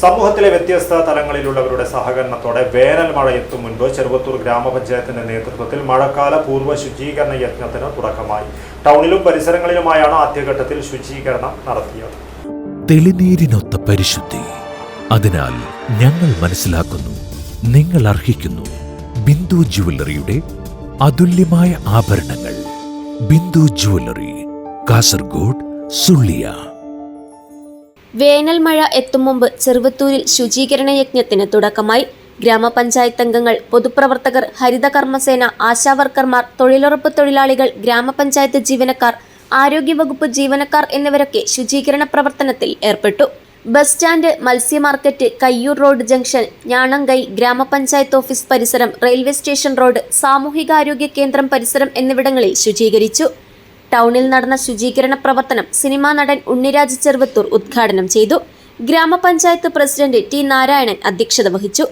സമൂഹത്തിലെ വ്യത്യസ്ത തലങ്ങളിലുള്ളവരുടെ സഹകരണത്തോടെ വേനൽ മഴ എത്തും മുൻപ് ചെറുവത്തൂർ ഗ്രാമപഞ്ചായത്തിന്റെ നേതൃത്വത്തിൽ മഴക്കാല പൂർവ്വ ശുചീകരണ യജ്ഞത്തിന് തുടക്കമായി. ടൗണിലും പരിസരങ്ങളിലുമായാണ് ആദ്യഘട്ടത്തിൽ ശുചീകരണം നടത്തിയത്. തെളിനീരിനൊത്ത പരിശുദ്ധി, അതിനാൽ ഞങ്ങൾ മനസ്സിലാക്കുന്നു, നിങ്ങൾ അർഹിക്കുന്നു. ബിന്ദു ജുവല്ലറിയുടെ അതുല്യമായ ആഭരണങ്ങൾ. ബിന്ദു ജുവല്ലറി, കാസർഗോഡ്, സുള്ളിയ. വേനൽ മഴ എത്തും മുമ്പ് ചെറുവത്തൂരിൽ ശുചീകരണ യജ്ഞത്തിന് തുടക്കമായി. ഗ്രാമപഞ്ചായത്ത് അംഗങ്ങൾ, പൊതുപ്രവർത്തകർ, ഹരിത കർമ്മസേന, ആശാവർക്കർമാർ, തൊഴിലുറപ്പ് തൊഴിലാളികൾ, ഗ്രാമപഞ്ചായത്ത് ജീവനക്കാർ, ആരോഗ്യവകുപ്പ് ജീവനക്കാർ എന്നിവരൊക്കെ ശുചീകരണ പ്രവർത്തനത്തിൽ ഏർപ്പെട്ടു. ബസ് സ്റ്റാൻഡ്, മത്സ്യ മാർക്കറ്റ്, കയ്യൂർ റോഡ് ജംഗ്ഷൻ, ഞാണങ്കൈ, ഗ്രാമപഞ്ചായത്ത് ഓഫീസ് പരിസരം, റെയിൽവേ സ്റ്റേഷൻ റോഡ്, സാമൂഹികാരോഗ്യ കേന്ദ്രം പരിസരം എന്നിവിടങ്ങളിൽ ശുചീകരിച്ചു. ടൗണിൽ നടന്ന ശുചീകരണ പ്രവർത്തനം സിനിമാ നടൻ ഉണ്ണിരാജ് ചെറുവത്തൂർ ഉദ്ഘാടനം ചെയ്തു. ഗ്രാമപഞ്ചായത്ത് പ്രസിഡന്റ് ടി നാരായണൻ അധ്യക്ഷത വഹിച്ചു.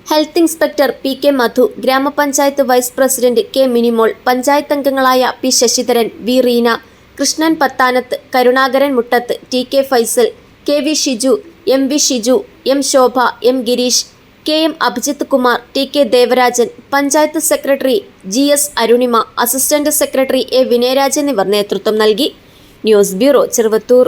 Health inspector P K Madhu, ഗ്രാമപഞ്ചായത്ത് vice president K Minimol, panchayat അംഗങ്ങളായ P Sasidharan, V Reena, Krishnan Pathanath, Karunakaran Muttath, T K Faisal, K V Shiju, M V Shiju, M Shobha, M Girish, K M Abhijith Kumar, T K Devarajan, panchayat secretary G S Arunima, assistant secretary A Vinayaraj എന്നിവർ നേതൃത്വം നൽകി. News bureau, Cheruvathur.